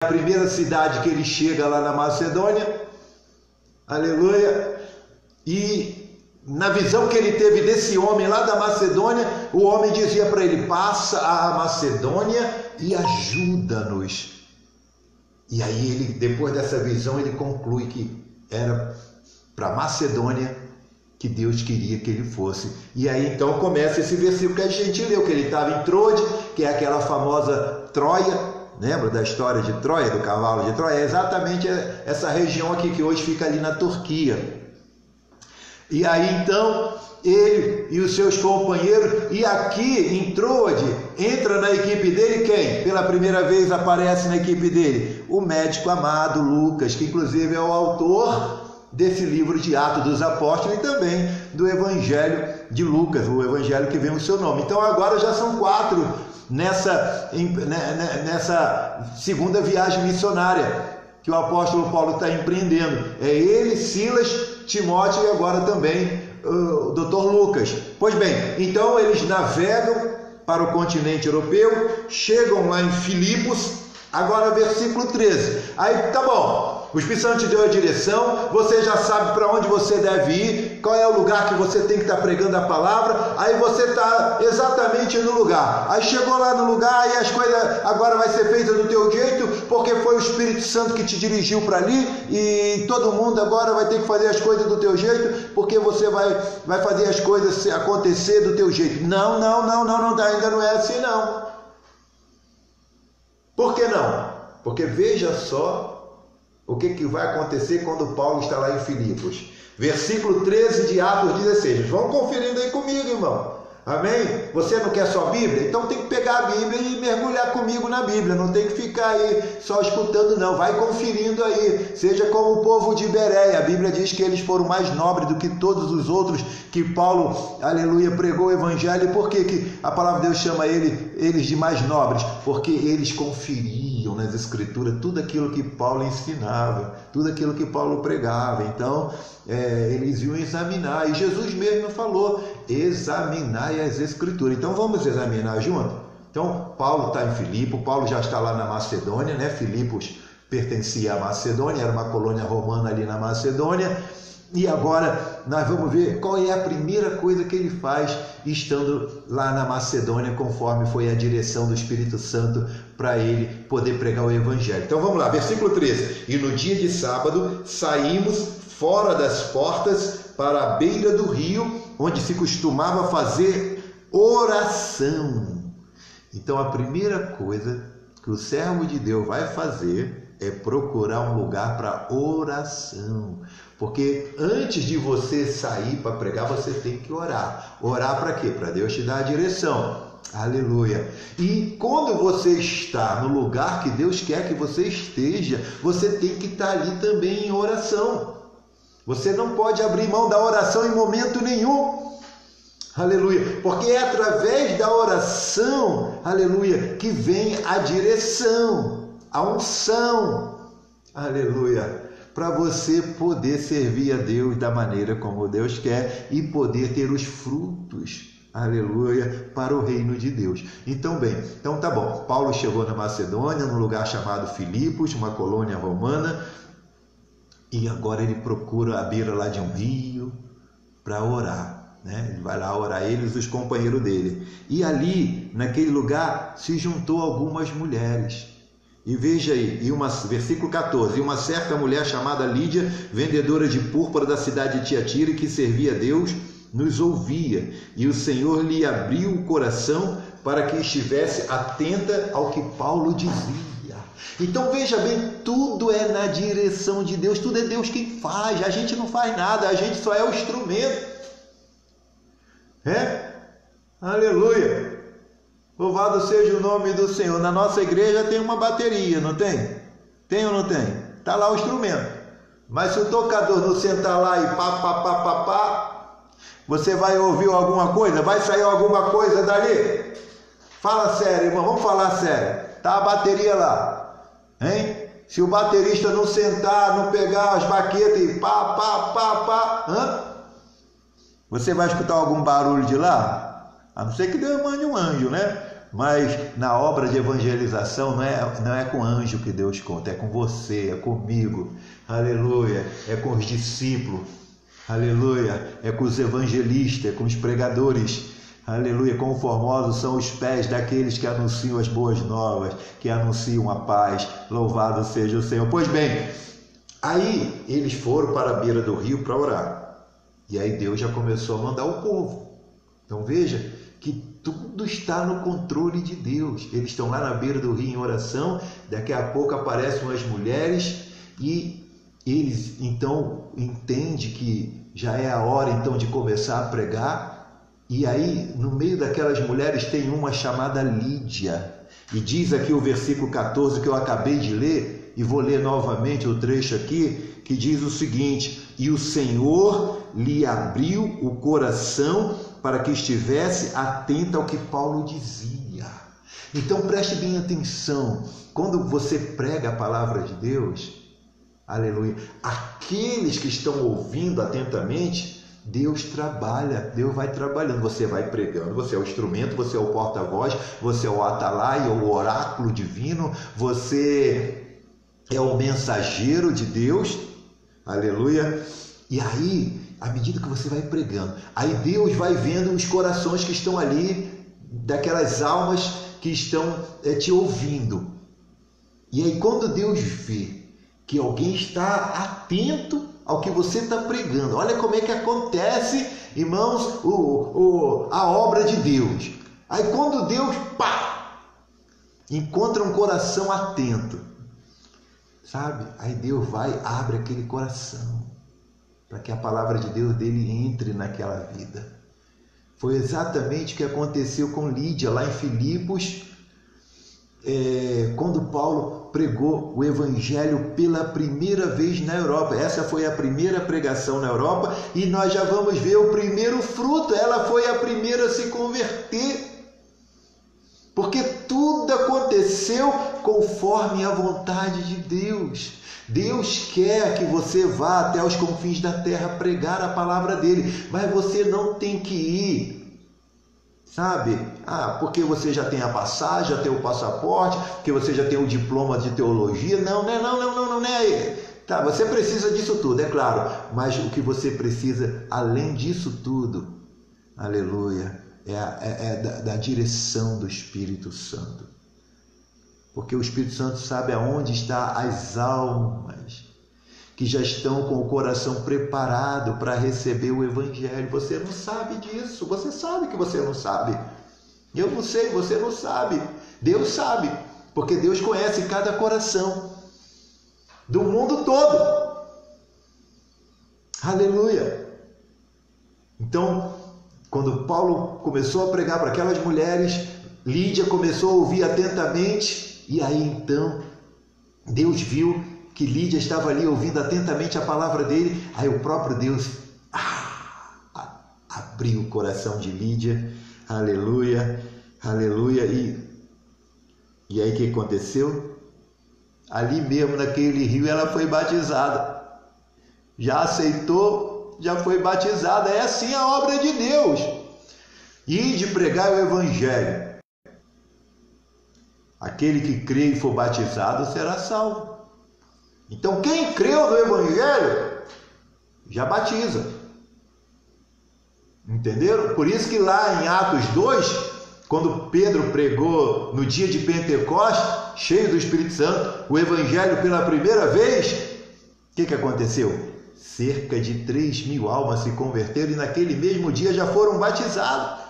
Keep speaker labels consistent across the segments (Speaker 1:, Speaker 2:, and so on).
Speaker 1: a primeira cidade que ele chega lá na Macedônia, aleluia, e na visão que ele teve desse homem lá da Macedônia, o homem dizia para ele: passa a Macedônia e ajuda-nos. E aí ele, depois dessa visão, ele conclui que era para Macedônia que Deus queria que ele fosse. E aí então começa esse versículo que a gente leu, que ele estava em Troade, que é aquela famosa Troia. Lembra da história de Troia, do cavalo de Troia? É exatamente essa região aqui que hoje fica ali na Turquia. E aí então ele e os seus companheiros, e aqui em Troade entra na equipe dele quem? Pela primeira vez aparece na equipe dele o médico amado Lucas, que inclusive é o autor desse livro de Atos dos Apóstolos e também do Evangelho de Lucas, o Evangelho que vem o seu nome. Então agora já são 4 nessa segunda viagem missionária que o apóstolo Paulo está empreendendo. É ele, Silas, Timóteo e agora também o Dr. Lucas. Pois bem, então eles navegam para o continente europeu, chegam lá em Filipos. Agora versículo 13. Aí tá bom, o Espírito Santo te deu a direção, você já sabe para onde você deve ir, qual é o lugar que você tem que estar pregando a palavra, aí você está exatamente no lugar. Aí chegou lá no lugar e as coisas agora vai ser feitas do teu jeito, porque foi o Espírito Santo que te dirigiu para ali, e todo mundo agora vai ter que fazer as coisas do teu jeito, porque você vai fazer as coisas acontecer do teu jeito. Não, ainda não é assim não. Por que não? Porque veja só o que vai acontecer quando Paulo está lá em Filipos. Versículo 13 de Atos 16. Vão conferindo aí comigo, irmão. Amém? Você não quer só Bíblia? Então tem que pegar a Bíblia e mergulhar comigo na Bíblia. Não tem que ficar aí só escutando não. Vai conferindo aí. Seja como o povo de Bereia. A Bíblia diz que eles foram mais nobres do que todos os outros que Paulo, aleluia, pregou o Evangelho. Por que a palavra de Deus chama eles de mais nobres? Porque eles conferiam nas Escrituras tudo aquilo que Paulo ensinava, tudo aquilo que Paulo pregava. Então, eles iam examinar. E Jesus mesmo falou: examinai as Escrituras. Então vamos examinar junto? Então Paulo está em Filipos, Paulo já está lá na Macedônia, né? Filipos pertencia à Macedônia, era uma colônia romana ali na Macedônia. E agora nós vamos ver qual é a primeira coisa que ele faz estando lá na Macedônia, conforme foi a direção do Espírito Santo para ele poder pregar o Evangelho. Então vamos lá, versículo 13. E no dia de sábado saímos fora das portas para a beira do rio, onde se costumava fazer oração. Então a primeira coisa que o servo de Deus vai fazer é procurar um lugar para oração. Porque antes de você sair para pregar, você tem que orar. Orar para quê? Para Deus te dar a direção. Aleluia. E quando você está no lugar que Deus quer que você esteja, você tem que estar ali também em oração. Você não pode abrir mão da oração em momento nenhum. Aleluia. Porque é através da oração, aleluia, que vem a direção, a unção. Aleluia. Para você poder servir a Deus da maneira como Deus quer e poder ter os frutos, aleluia, para o reino de Deus. Então tá bom. Paulo chegou na Macedônia, num lugar chamado Filipos, uma colônia romana, e agora ele procura a beira lá de um rio para orar, né? Ele vai lá orar, eles e os companheiros dele. E ali, naquele lugar, se juntou algumas mulheres. E veja aí, versículo 14, e uma certa mulher chamada Lídia, vendedora de púrpura da cidade de Tiatira, que servia a Deus, nos ouvia, e o Senhor lhe abriu o coração para que estivesse atenta ao que Paulo dizia. Então veja bem, tudo é na direção de Deus, tudo é Deus quem faz, a gente não faz nada, a gente só é o instrumento. Aleluia! Louvado seja o nome do Senhor. Na nossa igreja tem uma bateria, não tem? Tem ou não tem? Está lá o instrumento. Mas se o tocador não sentar lá e pá, você vai ouvir alguma coisa? Vai sair alguma coisa dali? Fala sério, irmão, vamos falar sério. Está a bateria lá, hein? Se o baterista não sentar, não pegar as baquetas e você vai escutar algum barulho de lá? A não ser que Deus mande um anjo, né? Mas na obra de evangelização não é com anjo que Deus conta, é com você, é comigo, aleluia, é com os discípulos, aleluia, é com os evangelistas, é com os pregadores, aleluia. Quão formosos são os pés daqueles que anunciam as boas novas, que anunciam a paz, louvado seja o Senhor. Pois bem, aí eles foram para a beira do rio para orar, e aí Deus já começou a mandar o povo. Então veja que tudo está no controle de Deus. Eles estão lá na beira do rio em oração, daqui a pouco aparecem umas mulheres e eles então entendem que já é a hora então de começar a pregar. E aí no meio daquelas mulheres tem uma chamada Lídia, e diz aqui o versículo 14 que eu acabei de ler, e vou ler novamente o trecho aqui, que diz o seguinte: e o Senhor lhe abriu o coração para que estivesse atenta ao que Paulo dizia. Então preste bem atenção, quando você prega a palavra de Deus, aleluia, aqueles que estão ouvindo atentamente, Deus trabalha, Deus vai trabalhando, você vai pregando, você é o instrumento, você é o porta-voz, você é o atalaia, o oráculo divino, você é o mensageiro de Deus, aleluia. E aí, à medida que você vai pregando, aí Deus vai vendo os corações que estão ali, daquelas almas que estão te ouvindo. E aí quando Deus vê que alguém está atento ao que você está pregando, olha como é que acontece, irmãos, a obra de Deus. Aí quando Deus, encontra um coração atento, sabe? Aí Deus vai, abre aquele coração, para que a palavra de Deus dele entre naquela vida. Foi exatamente o que aconteceu com Lídia, lá em Filipos, quando Paulo pregou o evangelho pela primeira vez na Europa. Essa foi a primeira pregação na Europa, e nós já vamos ver o primeiro fruto. Ela foi a primeira a se converter, porque tudo aconteceu conforme a vontade de Deus. Deus quer que você vá até os confins da terra pregar a palavra dele, mas você não tem que ir, sabe? Porque você já tem a passagem, já tem o passaporte, porque você já tem o diploma de teologia. Não é. Tá, você precisa disso tudo, é claro, mas o que você precisa, além disso tudo, aleluia, é da direção do Espírito Santo. Porque o Espírito Santo sabe aonde estão as almas que já estão com o coração preparado para receber o Evangelho. Você não sabe disso, você sabe que você não sabe. Eu não sei, você não sabe. Deus sabe, porque Deus conhece cada coração do mundo todo. Aleluia! Então, quando Paulo começou a pregar para aquelas mulheres, Lídia começou a ouvir atentamente. E aí então, Deus viu que Lídia estava ali ouvindo atentamente a palavra dele. Aí o próprio Deus abriu o coração de Lídia. Aleluia, aleluia. E aí o que aconteceu? Ali mesmo naquele rio ela foi batizada. Já aceitou, já foi batizada. É assim a obra de Deus. E de pregar o Evangelho. Aquele que crê e for batizado será salvo. Então quem creu no Evangelho já batiza. Entenderam? Por isso que lá em Atos 2, quando Pedro pregou no dia de Pentecostes, cheio do Espírito Santo, o Evangelho pela primeira vez, o que aconteceu? Cerca de 3.000 almas se converteram e naquele mesmo dia já foram batizados.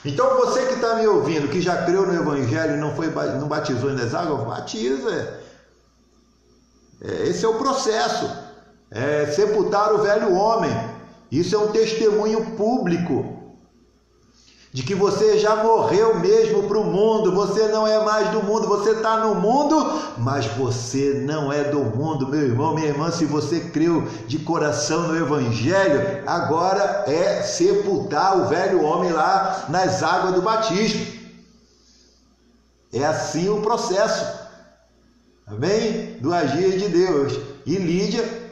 Speaker 1: Então você que está me ouvindo, que já creu no Evangelho e não batizou nas águas, batiza. Esse é o processo. É sepultar o velho homem. Isso é um testemunho público de que você já morreu mesmo para o mundo. Você não é mais do mundo, você está no mundo, mas você não é do mundo, meu irmão, minha irmã. Se você creu de coração no Evangelho, agora é sepultar o velho homem lá nas águas do batismo. É assim o processo, amém? Do agir de Deus. E Lídia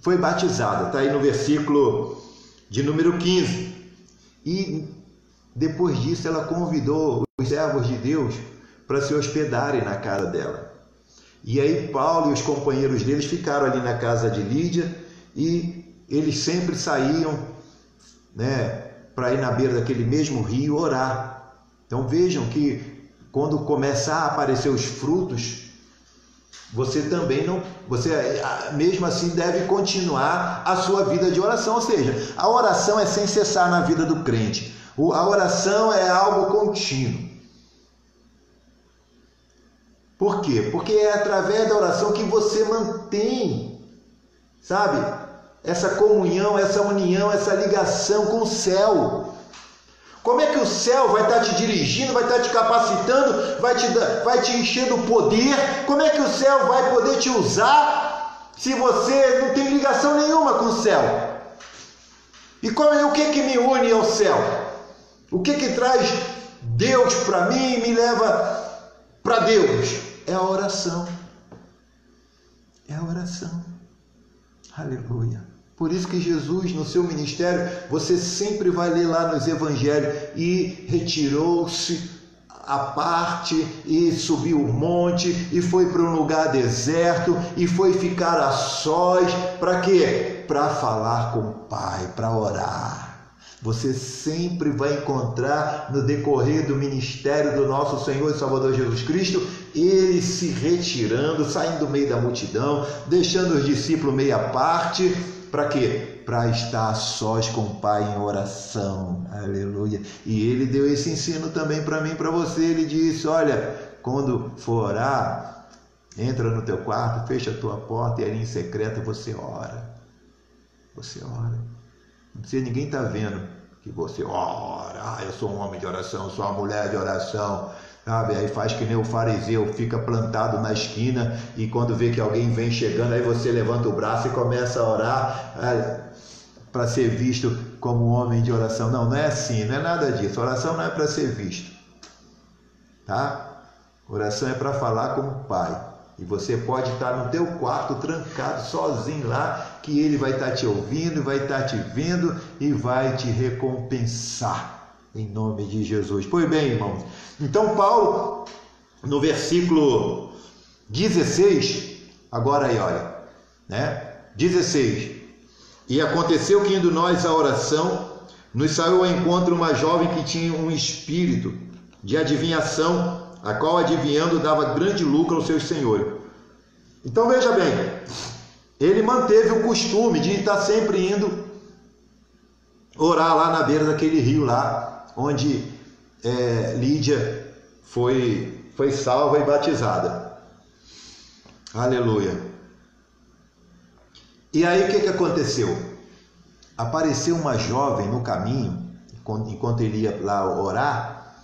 Speaker 1: foi batizada, está aí no versículo de número 15. E depois disso ela convidou os servos de Deus para se hospedarem na casa dela. E aí Paulo e os companheiros deles ficaram ali na casa de Lídia e eles sempre saíam, né, para ir na beira daquele mesmo rio orar. Então vejam que quando começar a aparecer os frutos, você também não, você mesmo assim deve continuar a sua vida de oração. Ou seja, a oração é sem cessar na vida do crente. A oração é algo contínuo. Por quê? Porque é através da oração que você mantém, sabe, essa comunhão, essa união, essa ligação com o céu. Como é que o céu vai estar te dirigindo, vai estar te capacitando, vai te encher do poder? Como é que o céu vai poder te usar se você não tem ligação nenhuma com o céu? E o que me une ao céu? O que traz Deus para mim e me leva para Deus? É a oração. É a oração. Aleluia. Por isso que Jesus, no seu ministério, você sempre vai ler lá nos evangelhos, e retirou-se à parte, e subiu o monte, e foi para um lugar deserto, e foi ficar a sós. Para quê? Para falar com o Pai, para orar. Você sempre vai encontrar no decorrer do ministério do nosso Senhor e Salvador Jesus Cristo, ele se retirando, saindo do meio da multidão, deixando os discípulos meio à parte. Para quê? Para estar a sós com o Pai em oração. Aleluia. E ele deu esse ensino também para mim e para você. Ele disse: olha, quando for orar, entra no teu quarto, fecha a tua porta e ali em secreto você ora. Você ora. Não precisa ninguém estar vendo que você ora. Eu sou um homem de oração, eu sou uma mulher de oração. Sabe? Aí faz que nem o fariseu, fica plantado na esquina, e quando vê que alguém vem chegando, aí você levanta o braço e começa a orar para ser visto como um homem de oração. Não, não é assim, não é nada disso. Oração não é para ser visto, tá? Oração é para falar com o Pai. E você pode estar no teu quarto, trancado, sozinho lá, que Ele vai estar te ouvindo, vai estar te vendo e vai te recompensar. Em nome de Jesus. Pois bem, irmãos. Então Paulo, no versículo 16, agora aí, olha, né? 16. E aconteceu que, indo nós à oração, nos saiu ao encontro uma jovem que tinha um espírito de adivinhação, a qual, adivinhando, dava grande lucro aos seus senhores. Então veja bem, ele manteve o costume de estar sempre indo orar lá na beira daquele rio lá, onde Lídia foi salva e batizada. Aleluia. E aí o que aconteceu? Apareceu uma jovem no caminho, enquanto ele ia lá orar,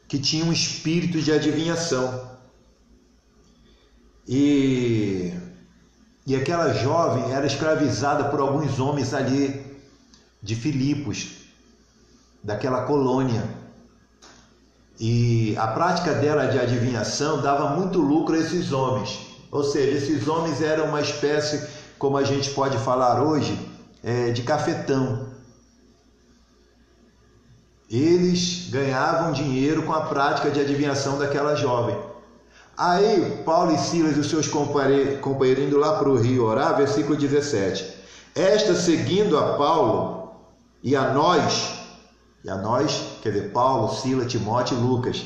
Speaker 1: que tinha um espírito de adivinhação. E aquela jovem era escravizada por alguns homens ali de Filipos, daquela colônia. E a prática dela de adivinhação dava muito lucro a esses homens. Ou seja, esses homens eram uma espécie, como a gente pode falar hoje, de cafetão. Eles ganhavam dinheiro com a prática de adivinhação daquela jovem. Aí Paulo e Silas e os seus companheiros indo lá para o rio orar, versículo 17. Esta, seguindo a Paulo e a nós, quer dizer, Paulo, Silas, Timóteo e Lucas,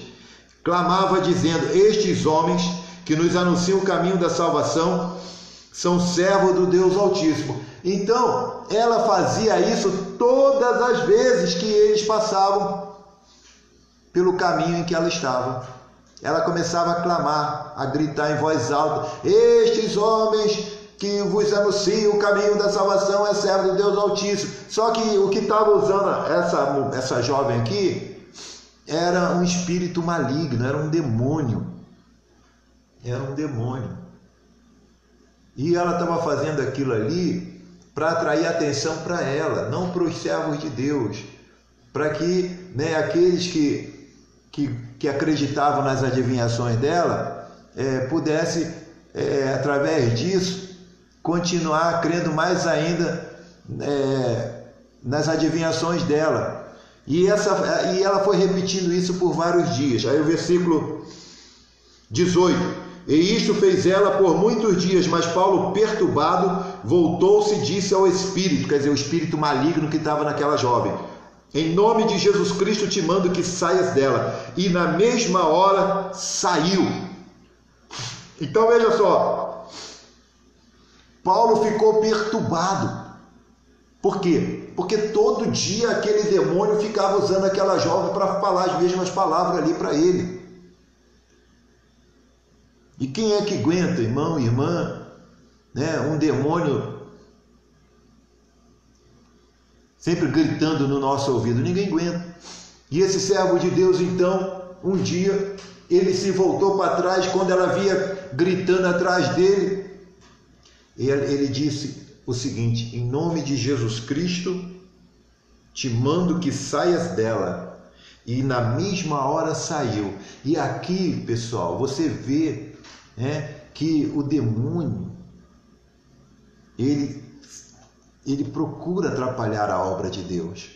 Speaker 1: clamava dizendo: estes homens que nos anunciam o caminho da salvação são servos do Deus Altíssimo. Então, ela fazia isso todas as vezes que eles passavam pelo caminho em que ela estava. Ela começava a clamar, a gritar em voz alta: estes homens que vos anunciam o caminho da salvação é servo do Deus Altíssimo. Só que o que estava usando essa jovem aqui era um espírito maligno, era um demônio. Era um demônio. E ela estava fazendo aquilo ali para atrair atenção para ela, não para os servos de Deus, para que, aqueles que acreditavam nas adivinhações dela pudesse, através disso, continuar crendo mais ainda nas adivinhações dela. E ela foi repetindo isso por vários dias. Aí o versículo 18: e isto fez ela por muitos dias, mas Paulo, perturbado, voltou-se e disse ao espírito, quer dizer, o espírito maligno que estava naquela jovem: em nome de Jesus Cristo te mando que saias dela. E na mesma hora saiu. Então veja só, Paulo ficou perturbado. Por quê? Porque todo dia aquele demônio ficava usando aquela jovem para falar as mesmas palavras ali para ele. E quem é que aguenta, irmão, irmã, né? Um demônio sempre gritando no nosso ouvido? Ninguém aguenta. E esse servo de Deus, então, um dia, ele se voltou para trás, quando ela via gritando atrás dele, ele disse o seguinte: em nome de Jesus Cristo, te mando que saias dela. E na mesma hora saiu. E aqui, pessoal, você vê, né, que o demônio, ele procura atrapalhar a obra de Deus.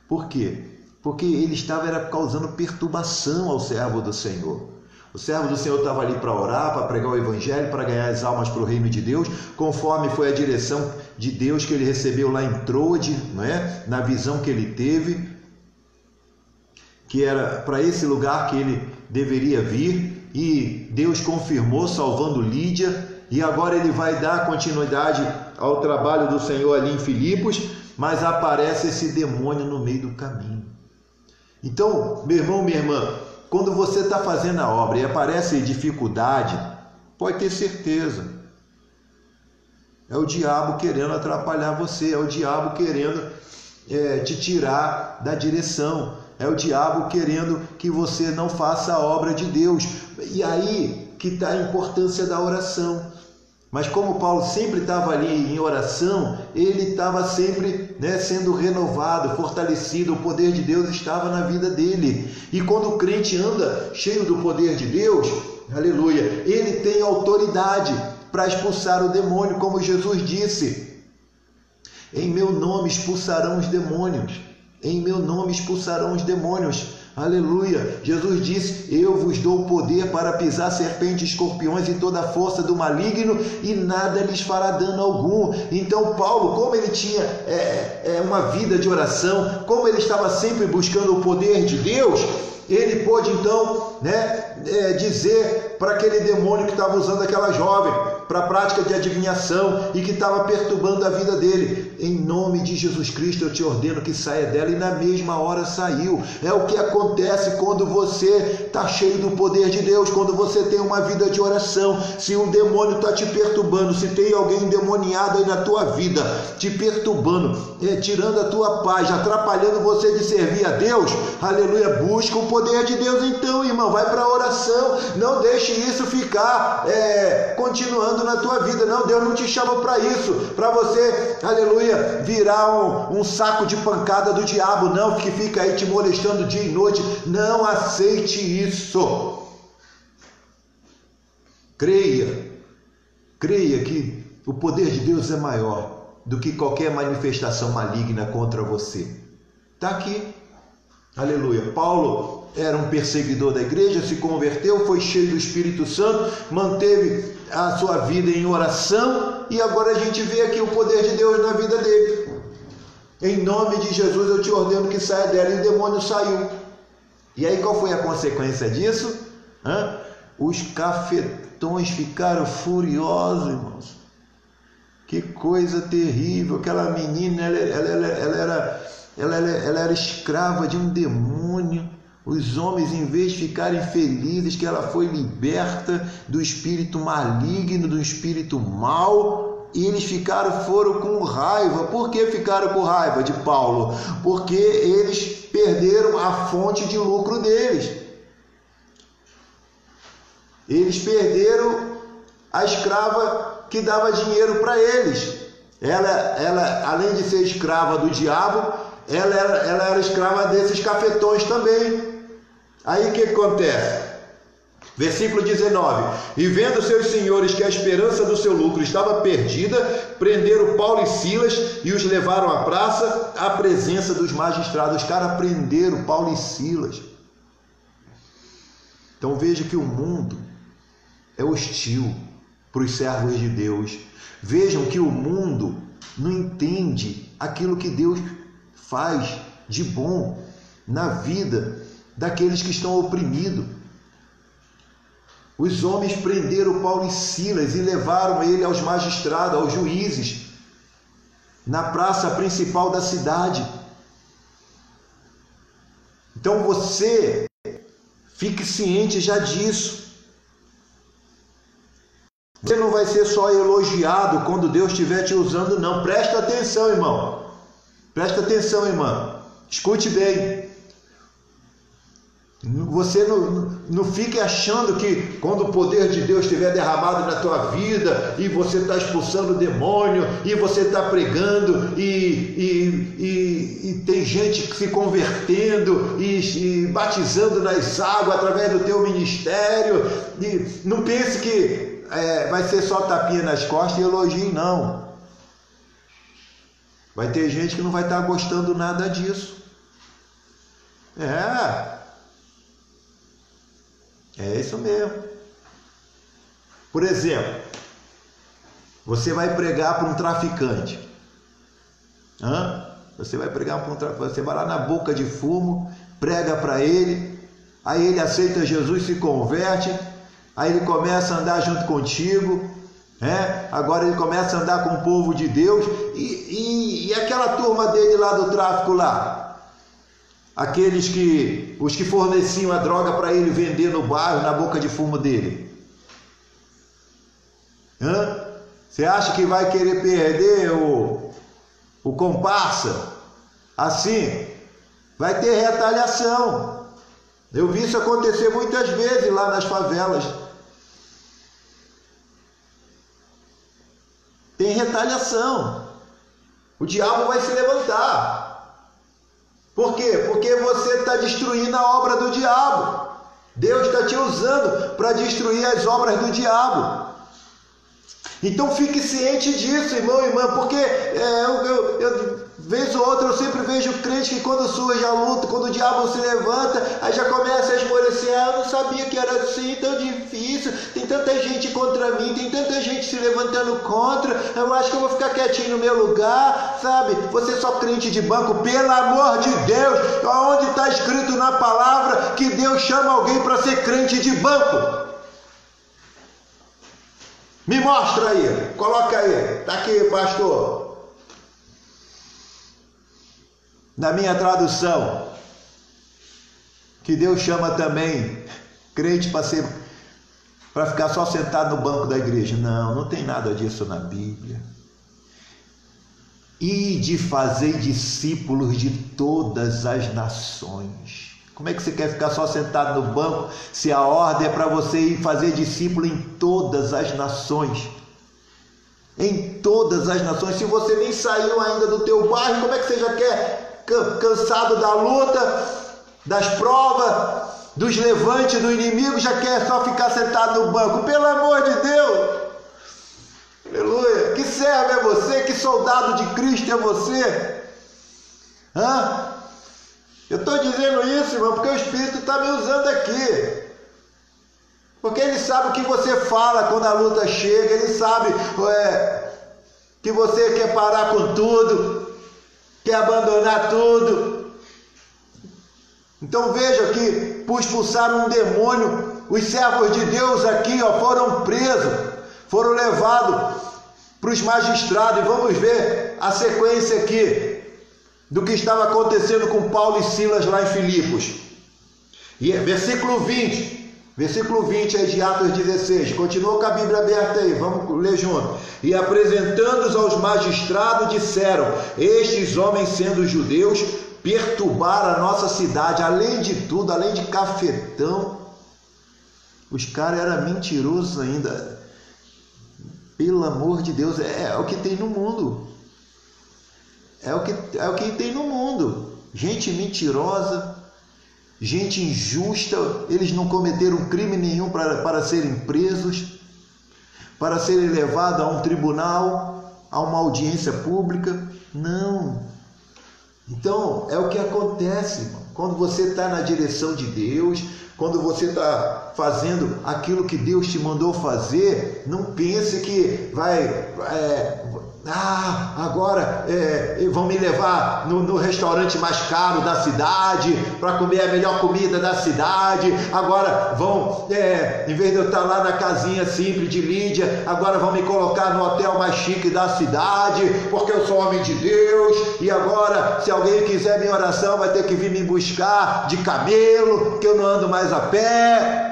Speaker 1: Por quê? Porque ele estava causando perturbação ao servo do Senhor. O servo do Senhor estava ali para orar, para pregar o Evangelho, para ganhar as almas para o reino de Deus, conforme foi a direção de Deus que ele recebeu lá em Troade, não é? Na visão que ele teve, que era para esse lugar que ele deveria vir, e Deus confirmou, salvando Lídia, e agora ele vai dar continuidade ao trabalho do Senhor ali em Filipos, mas aparece esse demônio no meio do caminho. Então, meu irmão, minha irmã, quando você está fazendo a obra e aparece dificuldade, pode ter certeza, é o diabo querendo atrapalhar você, é o diabo querendo te tirar da direção, é o diabo querendo que você não faça a obra de Deus. E aí que está a importância da oração. Mas como Paulo sempre estava ali em oração, ele estava sempre, né, sendo renovado, fortalecido, o poder de Deus estava na vida dele. E quando o crente anda cheio do poder de Deus, aleluia, ele tem autoridade para expulsar o demônio, como Jesus disse: em meu nome expulsarão os demônios, em meu nome expulsarão os demônios. Aleluia! Jesus disse: eu vos dou o poder para pisar serpentes, escorpiões e toda a força do maligno, e nada lhes fará dano algum. Então Paulo, como ele tinha uma vida de oração, como ele estava sempre buscando o poder de Deus, ele pôde então, dizer para aquele demônio que estava usando aquela jovem para a prática de adivinhação e que estava perturbando a vida dele: em nome de Jesus Cristo eu te ordeno que saia dela. E na mesma hora saiu. É o que acontece quando você está cheio do poder de Deus, quando você tem uma vida de oração. Se um demônio está te perturbando, se tem alguém endemoniado aí na tua vida, te perturbando, tirando a tua paz, atrapalhando você de servir a Deus, aleluia, busca o poder de Deus. Então, irmão, vai para a oração, não deixe isso ficar continuando na tua vida. Não, Deus não te chama para isso, para você, aleluia, virar um saco de pancada do diabo, não, que fica aí te molestando dia e noite. Não aceite isso. Creia que o poder de Deus é maior do que qualquer manifestação maligna contra você. Está aqui, aleluia. Paulo era um perseguidor da igreja, se converteu, foi cheio do Espírito Santo, manteve a sua vida em oração, e agora a gente vê aqui o poder de Deus na vida dele. Em nome de Jesus eu te ordeno que saia dela. E o demônio saiu. E aí qual foi a consequência disso? Os cafetões ficaram furiosos, irmãos. Que coisa terrível. Aquela menina, ela era escrava de um demônio. Os homens, em vez de ficarem felizes que ela foi liberta do espírito maligno, do espírito mau, eles foram com raiva. Por que ficaram com raiva de Paulo? Porque eles perderam a fonte de lucro deles. Eles perderam a escrava que dava dinheiro para eles. Ela, além de ser escrava do diabo, ela era escrava desses cafetões também. Aí o que acontece? Versículo 19. E vendo seus senhores que a esperança do seu lucro estava perdida, prenderam Paulo e Silas e os levaram à praça, à presença dos magistrados. Os caras prenderam Paulo e Silas. Então veja que o mundo é hostil para os servos de Deus. Vejam que o mundo não entende aquilo que Deus faz de bom na vida daqueles que estão oprimidos. Os homens prenderam Paulo e Silas e levaram ele aos magistrados, aos juízes, na praça principal da cidade. Então você fique ciente já disso. Você não vai ser só elogiado quando Deus estiver te usando, não. Presta atenção, irmão. Presta atenção, irmã. Escute bem. Você não fique achando que quando o poder de Deus estiver derramado na tua vida e você está expulsando o demônio e você está pregando e tem gente se convertendo e batizando nas águas através do teu ministério, e não pense que vai ser só tapinha nas costas e elogio, não. Vai ter gente que não vai estar gostando nada disso. É isso mesmo. Por exemplo, você vai pregar para um traficante. Você vai pregar para um traficante. Você vai lá na boca de fumo, prega para ele, aí ele aceita Jesus, se converte, aí ele começa a andar junto contigo, agora ele começa a andar com o povo de Deus, e aquela turma dele lá do tráfico lá, os que forneciam a droga para ele vender no bairro, na boca de fumo dele. Você acha que vai querer perder o comparsa? Assim, vai ter retaliação. Eu vi isso acontecer muitas vezes lá nas favelas. Tem retaliação. O diabo vai se levantar. Por quê? Porque você está destruindo a obra do diabo. Deus está te usando para destruir as obras do diabo. Então fique ciente disso, irmão e irmã, porque vez ou outra eu sempre vejo crente que quando surge a luta, quando o diabo se levanta, aí já começa a esmorecer. Eu não sabia que era assim, tão difícil, tem tanta gente contra mim, tem tanta gente se levantando contra, eu acho que eu vou ficar quietinho no meu lugar, sabe? Você é só crente de banco, pelo amor de Deus, onde está escrito na palavra que Deus chama alguém para ser crente de banco? Me mostra aí, coloca aí, tá aqui, pastor. Na minha tradução, que Deus chama também crente para ficar só sentado no banco da igreja. Não tem nada disso na Bíblia. E de fazer discípulos de todas as nações. Como é que você quer ficar só sentado no banco se a ordem é para você ir fazer discípulo em todas as nações? Em todas as nações. Se você nem saiu ainda do teu bairro, como é que você já quer, cansado da luta, das provas, dos levantes do inimigo, já quer só ficar sentado no banco? Pelo amor de Deus! Aleluia! Que servo é você? Que soldado de Cristo é você? Eu estou dizendo isso, irmão, porque o Espírito está me usando aqui. Porque Ele sabe o que você fala quando a luta chega. Ele sabe que você quer parar com tudo, quer abandonar tudo. Então veja que por expulsar um demônio, os servos de Deus aqui foram presos, foram levados para os magistrados. E vamos ver a sequência aqui do que estava acontecendo com Paulo e Silas lá em Filipos. E versículo 20 aí de Atos 16, continua com a Bíblia aberta aí, vamos ler junto. E apresentando-os aos magistrados, disseram: estes homens, sendo judeus, perturbaram a nossa cidade. Além de tudo, além de cafetão, os caras eram mentirosos ainda. Pelo amor de Deus, é o que tem no mundo. É o que tem no mundo. Gente mentirosa, gente injusta, eles não cometeram crime nenhum para serem presos, para serem levados a um tribunal, a uma audiência pública. Não. Então, é o que acontece, irmão. Quando você está na direção de Deus, quando você está fazendo aquilo que Deus te mandou fazer, não pense que agora vão me levar no restaurante mais caro da cidade, para comer a melhor comida da cidade. Agora vão, em vez de eu estar lá na casinha simples de Lídia, agora vão me colocar no hotel mais chique da cidade, porque eu sou homem de Deus. E agora, se alguém quiser minha oração, vai ter que vir me buscar de camelo, porque eu não ando mais a pé.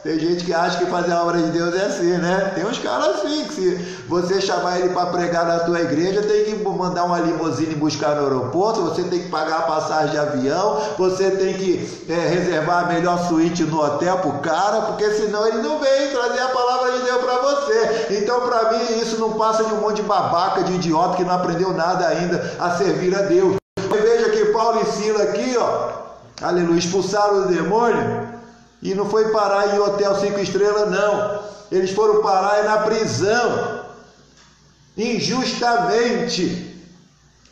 Speaker 1: Tem gente que acha que fazer a obra de Deus é assim, né? Tem uns caras assim, que se você chamar ele para pregar na tua igreja, tem que mandar uma limusine buscar no aeroporto, você tem que pagar a passagem de avião, você tem que reservar a melhor suíte no hotel pro cara, porque senão ele não vem trazer a palavra de Deus para você. Então, para mim, isso não passa de um monte de babaca, de idiota que não aprendeu nada ainda a servir a Deus. Mas veja que Paulo e Silas aqui, aleluia, expulsaram o demônio. E não foi parar em hotel 5 estrelas, não. Eles foram parar na prisão. Injustamente.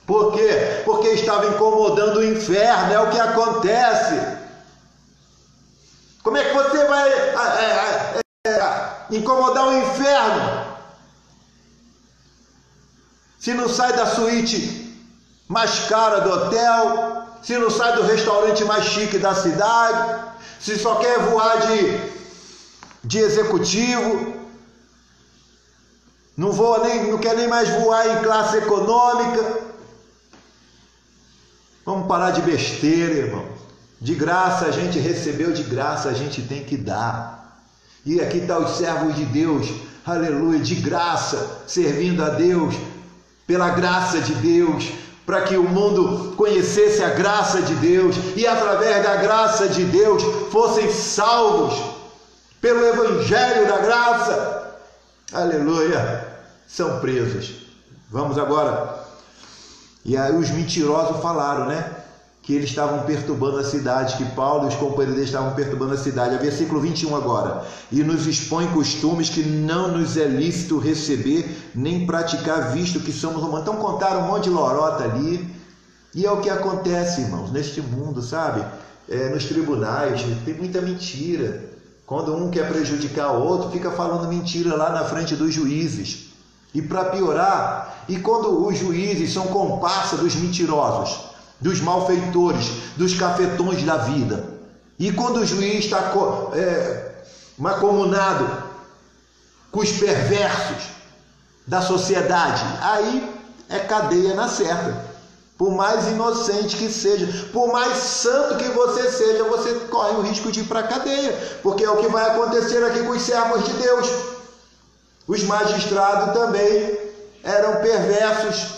Speaker 1: Por quê? Porque estavam incomodando o inferno. É o que acontece. Como é que você vai incomodar o inferno? Se não sai da suíte mais cara do hotel, se não sai do restaurante mais chique da cidade, se só quer voar de executivo, não quer nem mais voar em classe econômica. Vamos parar de besteira, irmão. De graça a gente recebeu, de graça a gente tem que dar. E aqui está os servos de Deus, aleluia, de graça, servindo a Deus, pela graça de Deus, para que o mundo conhecesse a graça de Deus e através da graça de Deus fossem salvos pelo evangelho da graça. Aleluia! São presos. Vamos agora. E aí os mentirosos falaram, né? Que eles estavam perturbando a cidade, que Paulo e os companheiros deles estavam perturbando a cidade. É versículo 21 agora. E nos expõe costumes que não nos é lícito receber, nem praticar, visto que somos humanos. Então contaram um monte de lorota ali. E é o que acontece, irmãos, neste mundo, sabe? Nos tribunais, tem muita mentira. Quando um quer prejudicar o outro, fica falando mentira lá na frente dos juízes. E para piorar, e quando os juízes são comparsa dos mentirosos, dos malfeitores, dos cafetões da vida. E quando o juiz está macomunado com os perversos da sociedade, aí é cadeia na certa. Por mais inocente que seja, por mais santo que você seja, você corre o risco de ir para a cadeia, porque é o que vai acontecer aqui com os servos de Deus. Os magistrados também eram perversos,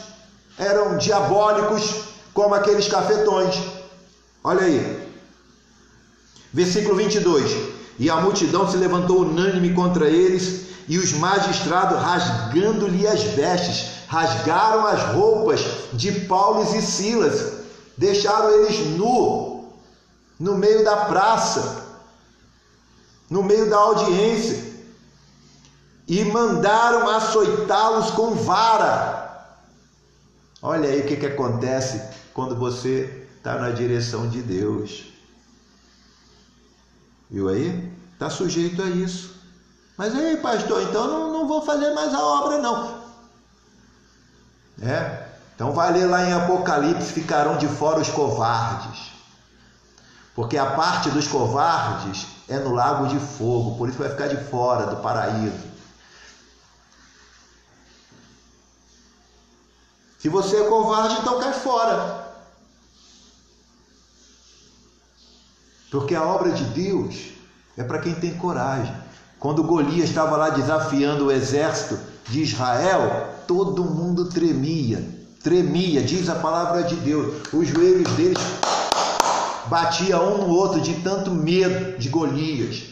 Speaker 1: eram diabólicos, como aqueles cafetões. Olha aí, versículo 22. E a multidão se levantou unânime contra eles, e os magistrados, rasgando-lhe as vestes, rasgaram as roupas de Paulo e Silas, deixaram eles nus no meio da praça, no meio da audiência, e mandaram açoitá-los com vara. Olha aí o que acontece quando você está na direção de Deus. Viu aí? Está sujeito a isso. Mas aí, pastor, então não vou fazer mais a obra, não. Então vai ler lá em Apocalipse, ficarão de fora os covardes. Porque a parte dos covardes é no lago de fogo, por isso vai ficar de fora do paraíso. Se você é covarde, então cai fora. Porque a obra de Deus é para quem tem coragem. Quando Golias estava lá desafiando o exército de Israel, todo mundo tremia, diz a palavra de Deus. Os joelhos deles batiam um no outro de tanto medo de Golias.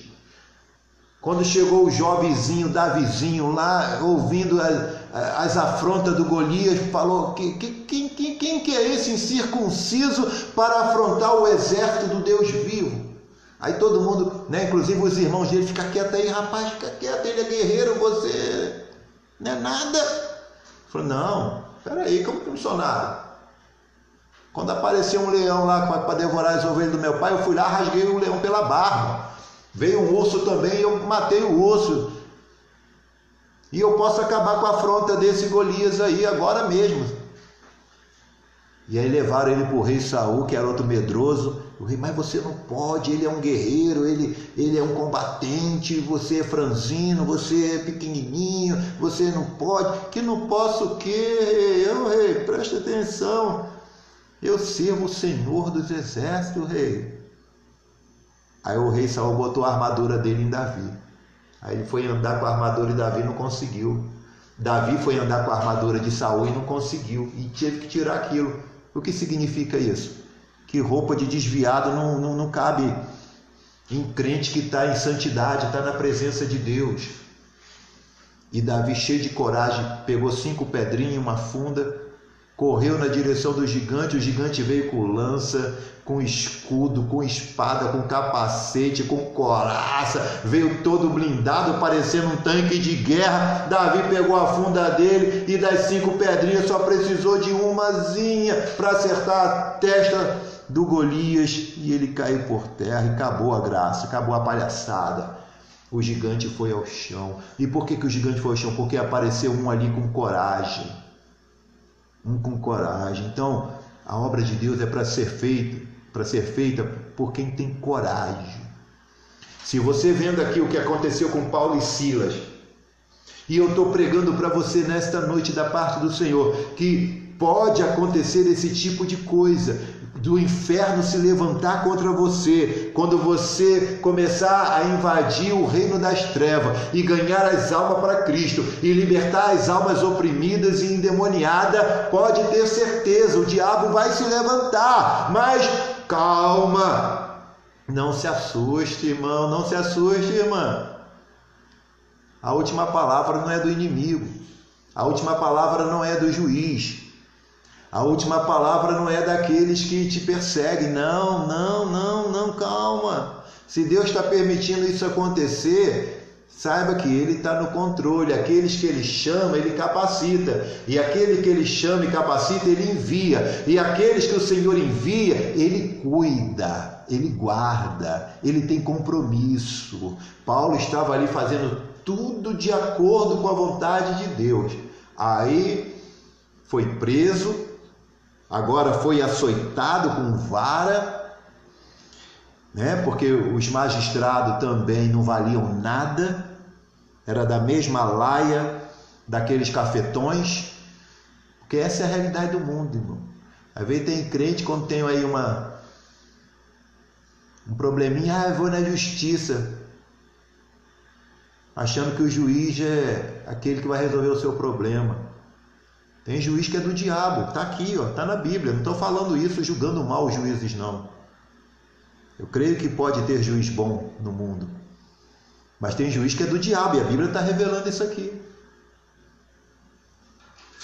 Speaker 1: Quando chegou o jovenzinho, Davizinho, lá, ouvindo as afrontas do Golias, falou, quem que é esse incircunciso para afrontar o exército do Deus vivo? Aí todo mundo, né, inclusive os irmãos dele, fica quieto aí, rapaz, fica quieto, ele é guerreiro, você não é nada. Falou, não, peraí, como que não sou nada? Quando apareceu um leão lá para devorar as ovelhas do meu pai, eu fui lá, rasguei o leão pela barba. Veio um urso também e eu matei o urso. E eu posso acabar com a afronta desse Golias aí agora mesmo. E aí levaram ele para o rei Saul, que era outro medroso. O rei, mas você não pode, ele é um guerreiro, ele é um combatente, você é franzino, você é pequenininho, você não pode. Que não posso o quê? Eu, rei, presta atenção. Eu sirvo o Senhor dos Exércitos, rei. Aí o rei Saul botou a armadura dele em Davi. Aí ele foi andar com a armadura de Davi e não conseguiu. Davi foi andar com a armadura de Saul e não conseguiu. E teve que tirar aquilo. O que significa isso? Que roupa de desviado não cabe em crente que está em santidade, está na presença de Deus. E Davi, cheio de coragem, pegou 5 pedrinhas e uma funda, correu na direção do gigante. O gigante veio com lança, com escudo, com espada, com capacete, com coraça, veio todo blindado, parecendo um tanque de guerra. Davi pegou a funda dele e das 5 pedrinhas só precisou de umazinha para acertar a testa do Golias e ele caiu por terra e acabou a graça, acabou a palhaçada. O gigante foi ao chão. E por que o gigante foi ao chão? Porque apareceu um ali com coragem. Com coragem. Então, a obra de Deus é para ser feita por quem tem coragem. Se você vendo aqui o que aconteceu com Paulo e Silas, e eu estou pregando para você nesta noite da parte do Senhor, que pode acontecer esse tipo de coisa, do inferno se levantar contra você, quando você começar a invadir o reino das trevas e ganhar as almas para Cristo e libertar as almas oprimidas e endemoniadas, pode ter certeza, o diabo vai se levantar, mas calma, não se assuste, irmão, não se assuste, irmã. A última palavra não é do inimigo, a última palavra não é do juiz, a última palavra não é daqueles que te perseguem. Não, calma. Se Deus está permitindo isso acontecer, saiba que Ele está no controle. Aqueles que Ele chama, Ele capacita. E aquele que Ele chama e capacita, Ele envia. E aqueles que o Senhor envia, Ele cuida, Ele guarda, Ele tem compromisso. Paulo estava ali fazendo tudo de acordo com a vontade de Deus. Aí foi preso, agora foi açoitado com vara, né? Porque os magistrados também não valiam nada, era da mesma laia daqueles cafetões, porque essa é a realidade do mundo, irmão. Às vezes tem crente, quando tem aí um probleminha, eu vou na justiça, achando que o juiz é aquele que vai resolver o seu problema. Tem juiz que é do diabo, está aqui, está na Bíblia. Não estou falando isso julgando mal os juízes, não. Eu creio que pode ter juiz bom no mundo, mas tem juiz que é do diabo e a Bíblia está revelando isso aqui.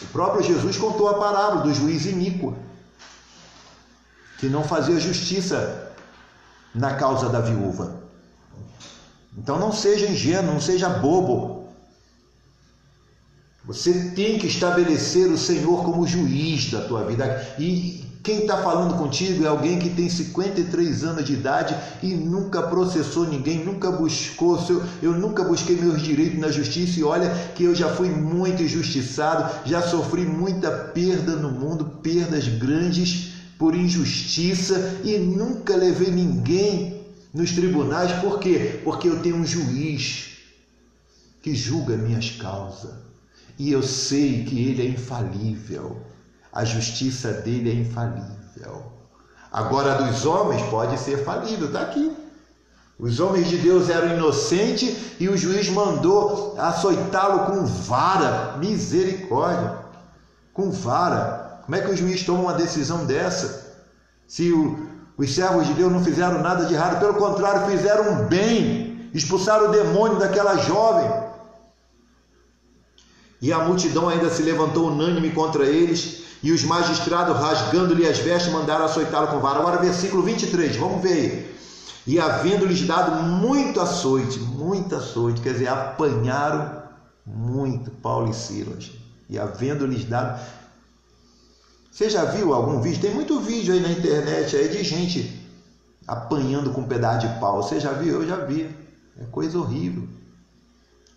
Speaker 1: O próprio Jesus contou a parábola do juiz iníquo, que não fazia justiça na causa da viúva. Então não seja ingênuo, não seja bobo. Você tem que estabelecer o Senhor como juiz da tua vida. E quem está falando contigo é alguém que tem 53 anos de idade e nunca processou ninguém, nunca buscou. Eu nunca busquei meus direitos na justiça e olha que eu já fui muito injustiçado, já sofri muita perda no mundo, perdas grandes por injustiça e nunca levei ninguém nos tribunais. Por quê? Porque eu tenho um juiz que julga minhas causas. E eu sei que ele é infalível, a justiça dele é infalível. Agora, a dos homens pode ser falível, está aqui. Os homens de Deus eram inocentes e o juiz mandou açoitá-lo com vara. Misericórdia, com vara. Como é que o juiz toma uma decisão dessa? Se os servos de Deus não fizeram nada de errado, pelo contrário, fizeram um bem. expulsaram o demônio daquela jovem. E a multidão ainda se levantou unânime contra eles, e os magistrados, rasgando-lhe as vestes, mandaram açoitá-lo com vara. Agora, versículo 23, vamos ver aí. E havendo-lhes dado muito açoite, quer dizer, apanharam muito Paulo e Silas. E havendo-lhes dado... Você já viu algum vídeo? Tem muito vídeo aí na internet aí de gente apanhando com um pedaço de pau. Você já viu? Eu já vi. É coisa horrível.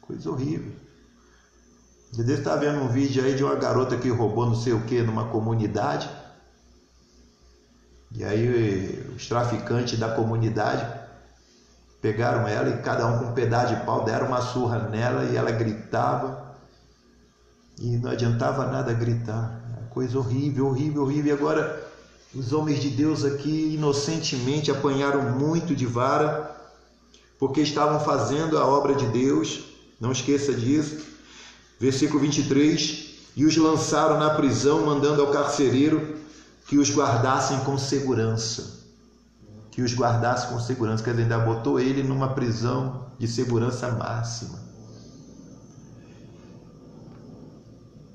Speaker 1: Coisa horrível. Você está vendo um vídeo aí de uma garota que roubou não sei o que numa comunidade. E aí os traficantes da comunidade pegaram ela e cada um com um pedaço de pau deram uma surra nela e ela gritava. E não adiantava nada gritar. Coisa horrível, horrível, horrível. E agora os homens de Deus aqui inocentemente apanharam muito de vara, porque estavam fazendo a obra de Deus. Não esqueça disso. Versículo 23. E os lançaram na prisão, mandando ao carcereiro que os guardassem com segurança. Que os guardasse com segurança. Quer dizer, ainda botou ele numa prisão de segurança máxima.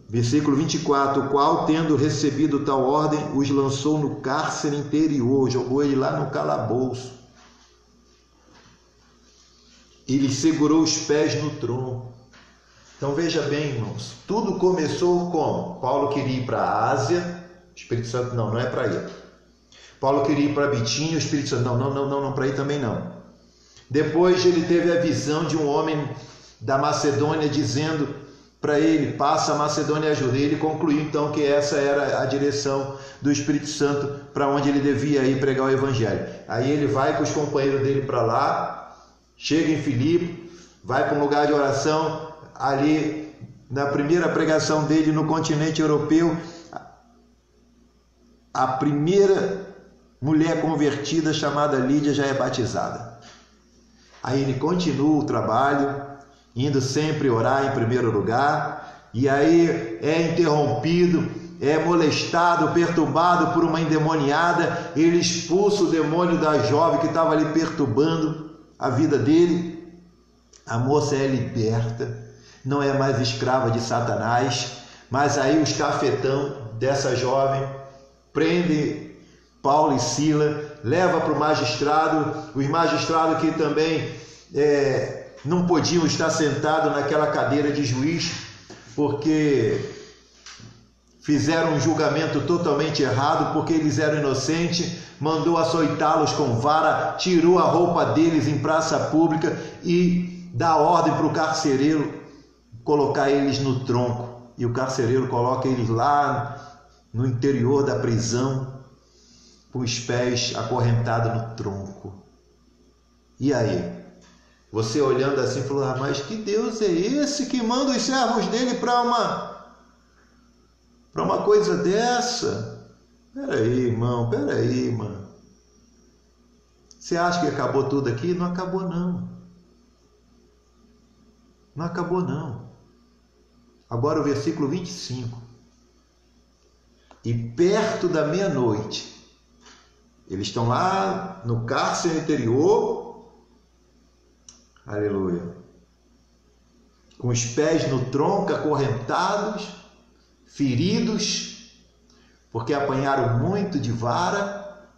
Speaker 1: Versículo 24, o qual, tendo recebido tal ordem, os lançou no cárcere interior, jogou ele lá no calabouço. E lhe segurou os pés no tronco. Então veja bem, irmãos, tudo começou como? Paulo queria ir para a Ásia, o Espírito Santo não é para ir. Paulo queria ir para Bitínia, o Espírito Santo não para ir também não. Depois ele teve a visão de um homem da Macedônia dizendo para ele, passa a Macedônia e ajuda. Ele concluiu então que essa era a direção do Espírito Santo para onde ele devia ir pregar o Evangelho. Aí ele vai com os companheiros dele para lá, chega em Filipe, vai para um lugar de oração, ali na primeira pregação dele no continente europeu, a primeira mulher convertida chamada Lídia já é batizada. Aí ele continua o trabalho, indo sempre orar em primeiro lugar, e aí é interrompido, é molestado, perturbado por uma endemoniada. Ele expulsa o demônio da jovem que estava ali perturbando a vida dele. A moça é liberta, não é mais escrava de Satanás. Mas aí os cafetão dessa jovem prende Paulo e Silas, leva para o magistrado. Os magistrados que também não podiam estar sentados naquela cadeira de juiz, porque fizeram um julgamento totalmente errado, porque eles eram inocentes, mandou açoitá-los com vara, tirou a roupa deles em praça pública e dá ordem para o carcereiro colocar eles no tronco. E o carcereiro coloca eles lá no interior da prisão, com os pés acorrentados no tronco. E aí? Você olhando assim, falou, mas que Deus é esse que manda os servos dele para uma coisa dessa? Peraí, irmão, Você acha que acabou tudo aqui? Não acabou, não. Não acabou, não. Agora o versículo 25. E perto da meia-noite, eles estão lá no cárcere interior, aleluia, com os pés no tronco, acorrentados, feridos, porque apanharam muito de vara,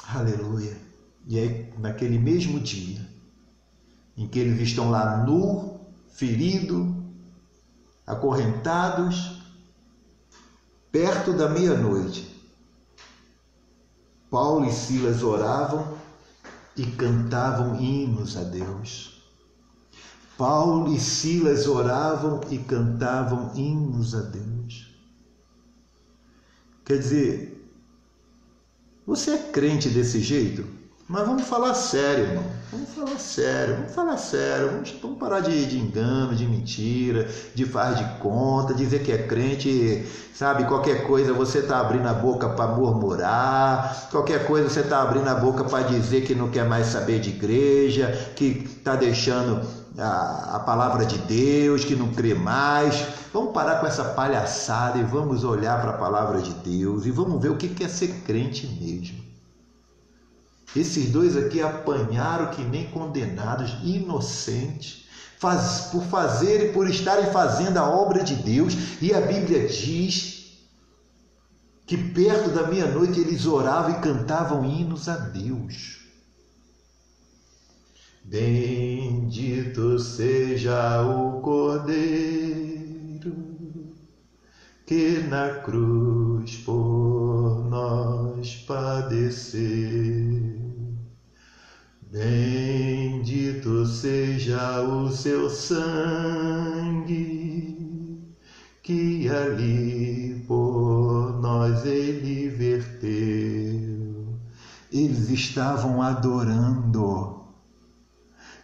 Speaker 1: aleluia. E aí, naquele mesmo dia, em que eles estão lá nu, ferido, acorrentados, perto da meia-noite, Paulo e Silas oravam e cantavam hinos a Deus. Paulo e Silas oravam e cantavam hinos a Deus. Quer dizer, você é crente desse jeito? Mas vamos falar sério, irmão. Vamos falar sério. Vamos parar de engano, de mentira, de faz de conta, dizer que é crente, sabe? Qualquer coisa você está abrindo a boca para murmurar, qualquer coisa você está abrindo a boca para dizer que não quer mais saber de igreja, que está deixando a palavra de Deus, que não crê mais. Vamos parar com essa palhaçada e vamos olhar para a palavra de Deus e vamos ver o que é ser crente mesmo. Esses dois aqui apanharam que nem condenados, inocentes, por fazer e por estarem fazendo a obra de Deus. E a Bíblia diz que perto da meia-noite eles oravam e cantavam hinos a Deus. Bendito seja o Cordeiro que na cruz por nós padeceu. Bendito seja o seu sangue que ali por nós ele verteu. Eles estavam adorando.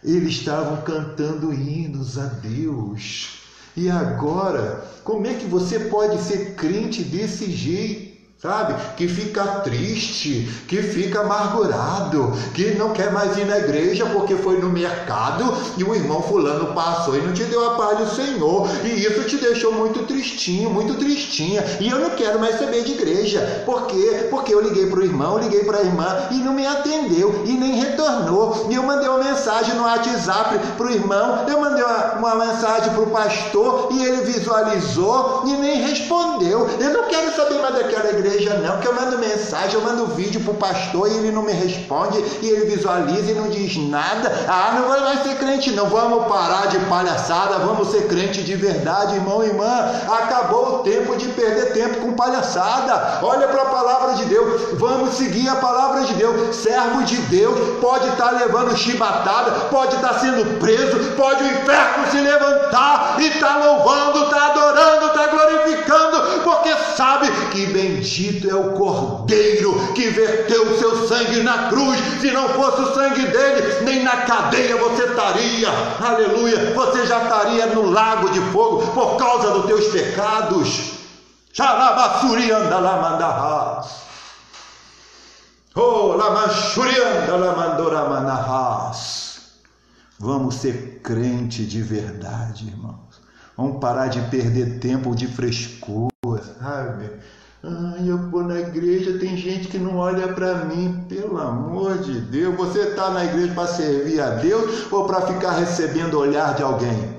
Speaker 1: Eles estavam cantando hinos a Deus. E agora, como é que você pode ser crente desse jeito? Sabe? Que fica triste, que fica amargurado, que não quer mais ir na igreja porque foi no mercado e o irmão fulano passou e não te deu a paz do Senhor. E isso te deixou muito tristinho, muito tristinha. E eu não quero mais saber de igreja. Por quê? Porque eu liguei para o irmão, liguei para a irmã e não me atendeu e nem retornou. E eu mandei uma mensagem no WhatsApp para o irmão, eu mandei uma mensagem para o pastor e ele visualizou e nem respondeu. Eu não quero saber mais daquela igreja não, que eu mando mensagem, eu mando vídeo pro pastor e ele não me responde, e ele visualiza e não diz nada. Não vai mais ser crente não, vamos parar de palhaçada, vamos ser crente de verdade, irmão e irmã. Acabou o tempo de perder tempo com palhaçada. Olha para a palavra de Deus, vamos seguir a palavra de Deus. Servo de Deus pode estar levando chibatada, pode estar sendo preso, pode o inferno se levantar e tá louvando, tá adorando, tá glorificando, porque sabe que bendito é o Cordeiro que verteu o seu sangue na cruz. Se não fosse o sangue dele, nem na cadeia você estaria. Aleluia, você já estaria no lago de fogo por causa dos teus pecados. Xarabassurianda lamandahas. Oh, lamachurianda lamandoramanahas. Vamos ser crente de verdade, irmãos. Vamos parar de perder tempo de frescura. Eu vou na igreja, tem gente que não olha para mim. Pelo amor de Deus, você está na igreja para servir a Deus ou para ficar recebendo o olhar de alguém?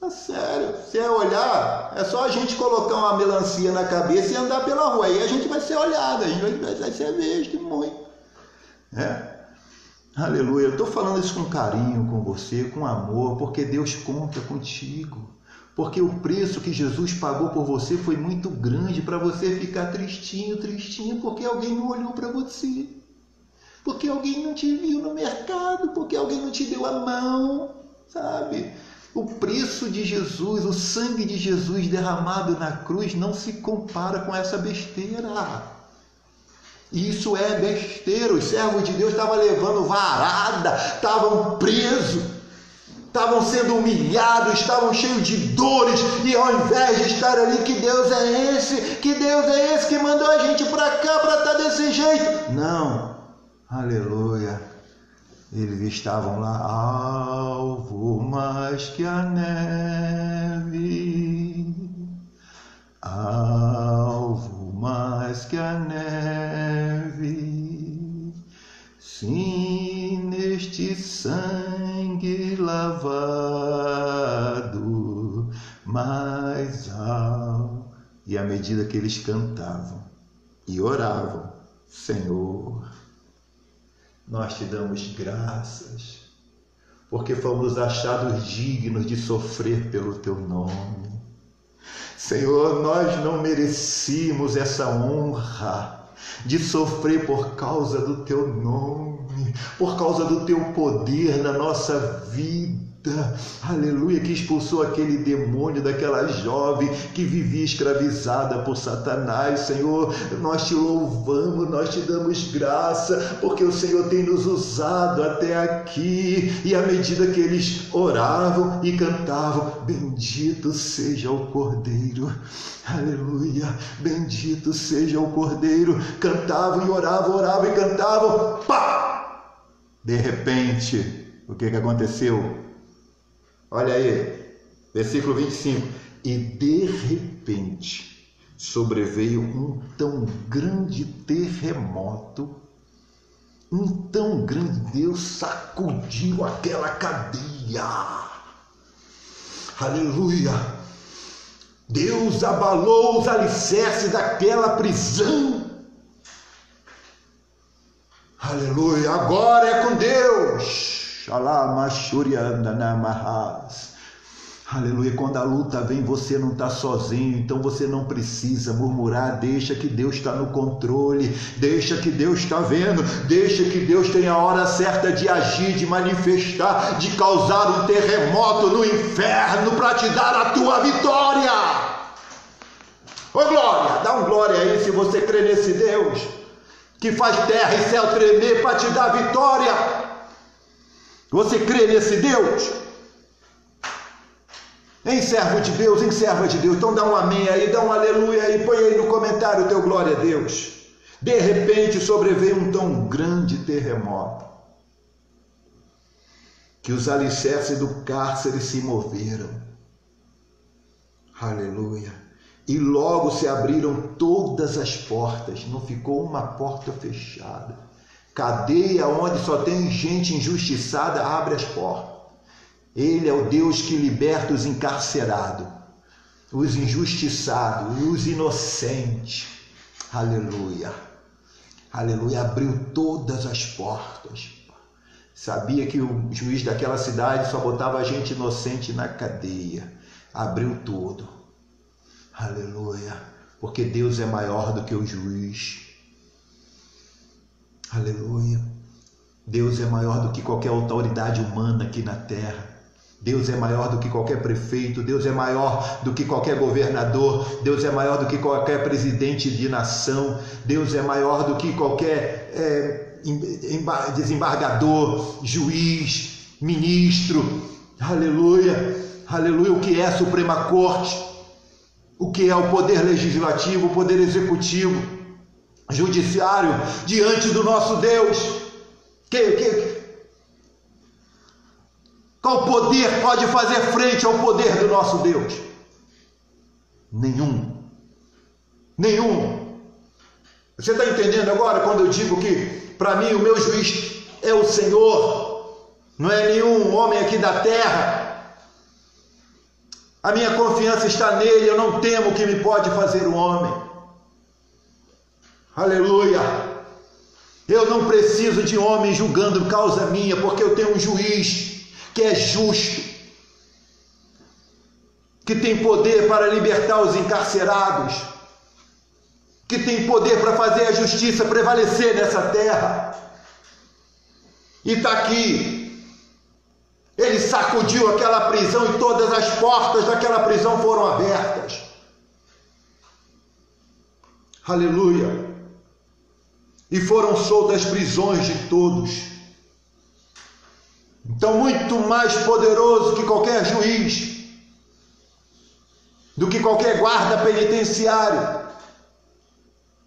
Speaker 1: Sério, se é olhar, é só a gente colocar uma melancia na cabeça e andar pela rua. Aí a gente vai ser olhado, a gente vai ser visto muito. Aleluia, eu estou falando isso com carinho com você, com amor, porque Deus conta contigo. Porque o preço que Jesus pagou por você foi muito grande para você ficar tristinho, porque alguém não olhou para você. Porque alguém não te viu no mercado, porque alguém não te deu a mão, sabe? O preço de Jesus, o sangue de Jesus derramado na cruz não se compara com essa besteira. Isso é besteira. Os servos de Deus estavam levando varada, estavam presos, estavam sendo humilhados, estavam cheios de dores, e ao invés de estar ali, que Deus é esse que mandou a gente para cá para estar desse jeito? Não, aleluia, eles estavam lá, alvo mais que a neve, alvo mais que a neve, sim, neste sangue lavado, mais alto. E à medida que eles cantavam e oravam, Senhor, nós te damos graças, porque fomos achados dignos de sofrer pelo teu nome. Senhor, nós não merecíamos essa honra de sofrer por causa do teu nome, por causa do teu poder na nossa vida. Aleluia, que expulsou aquele demônio daquela jovem que vivia escravizada por Satanás. Senhor, nós te louvamos, nós te damos graça, porque o Senhor tem nos usado até aqui. E à medida que eles oravam e cantavam, bendito seja o Cordeiro, aleluia, bendito seja o Cordeiro, cantavam e oravam e cantavam, pá! De repente, o que aconteceu? Olha aí, versículo 25. E de repente sobreveio um tão grande terremoto, um tão grande, Deus sacudiu aquela cadeia. Aleluia! Deus abalou os alicerces daquela prisão. Aleluia! Agora é com Deus. Aleluia! Quando a luta vem, você não está sozinho, então você não precisa murmurar. Deixa que Deus está no controle, deixa que Deus está vendo, deixa que Deus tem a hora certa de agir, de manifestar, de causar um terremoto no inferno para te dar a tua vitória. Ô glória, dá um glória aí se você crê nesse Deus que faz terra e céu tremer para te dar vitória. Você crê nesse Deus? Em servo de Deus, em serva de Deus. Então dá um amém aí, dá um aleluia aí, põe aí no comentário o teu glória a Deus. De repente sobreveio um tão grande terremoto que os alicerces do cárcere se moveram. Aleluia. E logo se abriram todas as portas, não ficou uma porta fechada. Cadeia onde só tem gente injustiçada, abre as portas. Ele é o Deus que liberta os encarcerados, os injustiçados, os inocentes. Aleluia. Aleluia. Abriu todas as portas. Sabia que o juiz daquela cidade só botava gente inocente na cadeia. Abriu tudo. Aleluia. Porque Deus é maior do que o juiz. Aleluia. Deus é maior do que qualquer autoridade humana aqui na terra. Deus é maior do que qualquer prefeito, Deus é maior do que qualquer governador, Deus é maior do que qualquer presidente de nação, Deus é maior do que qualquer desembargador, juiz, ministro. Aleluia, aleluia. O que é a Suprema Corte? O que é o poder legislativo, o poder executivo, judiciário, diante do nosso Deus? Qual poder pode fazer frente ao poder do nosso Deus? Nenhum. Nenhum. Você está entendendo agora quando eu digo que para mim o meu juiz é o Senhor, não é nenhum homem aqui da terra. A minha confiança está nele, eu não temo o que me pode fazer o homem. Aleluia. Eu não preciso de homem julgando causa minha, porque eu tenho um juiz que é justo, que tem poder para libertar os encarcerados, que tem poder para fazer a justiça prevalecer nessa terra. E está aqui. Ele sacudiu aquela prisão e todas as portas daquela prisão foram abertas. Aleluia. E foram soltas as prisões de todos. Então, muito mais poderoso que qualquer juiz, do que qualquer guarda penitenciário,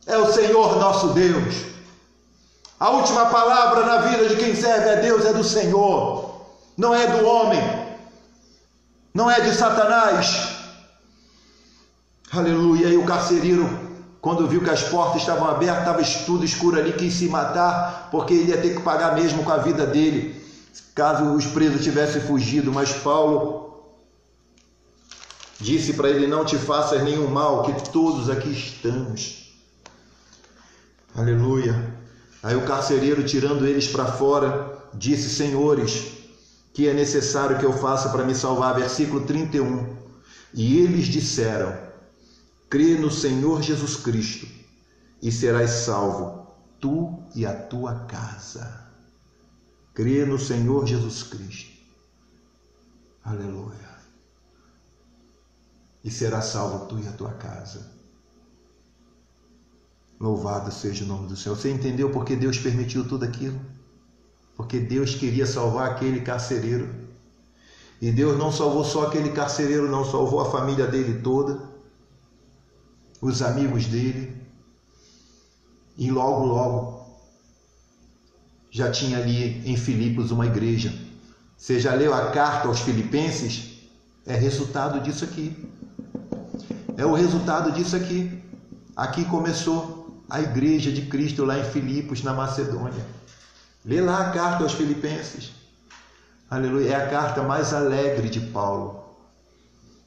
Speaker 1: é o Senhor nosso Deus. A última palavra na vida de quem serve a Deus é do Senhor, não é do homem, não é de Satanás. Aleluia. E o carcereiro, quando viu que as portas estavam abertas, estava tudo escuro ali, quis se matar, porque ele ia ter que pagar mesmo com a vida dele, caso os presos tivessem fugido. Mas Paulo disse para ele: não te faças nenhum mal, que todos aqui estamos. Aleluia. Aí o carcereiro, tirando eles para fora, disse: senhores, que é necessário que eu faça para me salvar? Versículo 31. E eles disseram: crê no Senhor Jesus Cristo e serás salvo, tu e a tua casa. Crê no Senhor Jesus Cristo. Aleluia. E será salvo tu e a tua casa. Louvado seja o nome do Senhor. Você entendeu por que Deus permitiu tudo aquilo? Porque Deus queria salvar aquele carcereiro. E Deus não salvou só aquele carcereiro, não, salvou a família dele toda, os amigos dele. E logo já tinha ali em Filipos uma igreja. Você já leu a carta aos Filipenses? É resultado disso aqui. É o resultado disso aqui. Aqui começou a igreja de Cristo lá em Filipos, na Macedônia. Lê lá a carta aos Filipenses. Aleluia, é a carta mais alegre de Paulo.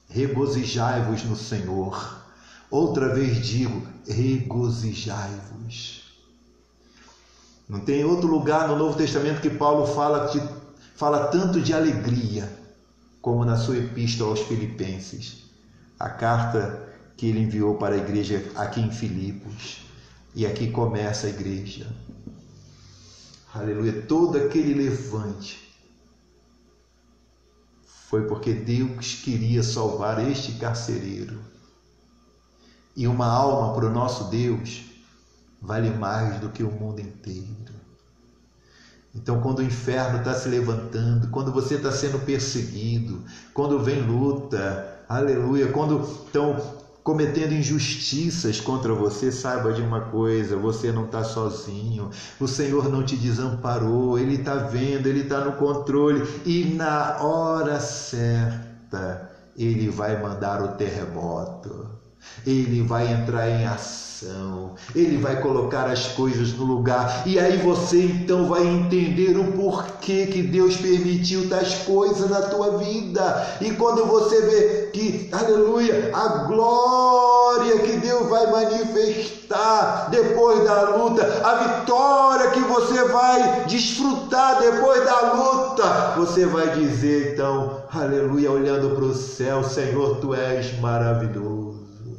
Speaker 1: Regozijai-vos no Senhor. Outra vez digo, regozijai-vos. Não tem outro lugar no Novo Testamento que Paulo fala tanto de alegria como na sua epístola aos Filipenses. A carta que ele enviou para a igreja aqui em Filipos. E aqui começa a igreja. Aleluia, todo aquele levante foi porque Deus queria salvar este carcereiro. E uma alma para o nosso Deus vale mais do que o mundo inteiro. Então, quando o inferno está se levantando, quando você está sendo perseguido, quando vem luta, aleluia, quando estão cometendo injustiças contra você, saiba de uma coisa, você não está sozinho, o Senhor não te desamparou, Ele está vendo, Ele está no controle, e na hora certa, Ele vai mandar o terremoto, Ele vai entrar em ação, Ele vai colocar as coisas no lugar, e aí você então vai entender o porquê que Deus permitiu tais coisas na tua vida. E quando você vê que, aleluia, a glória que Deus vai manifestar depois da luta, a vitória que você vai desfrutar depois da luta, você vai dizer então, aleluia, olhando para o céu, Senhor, Tu és maravilhoso.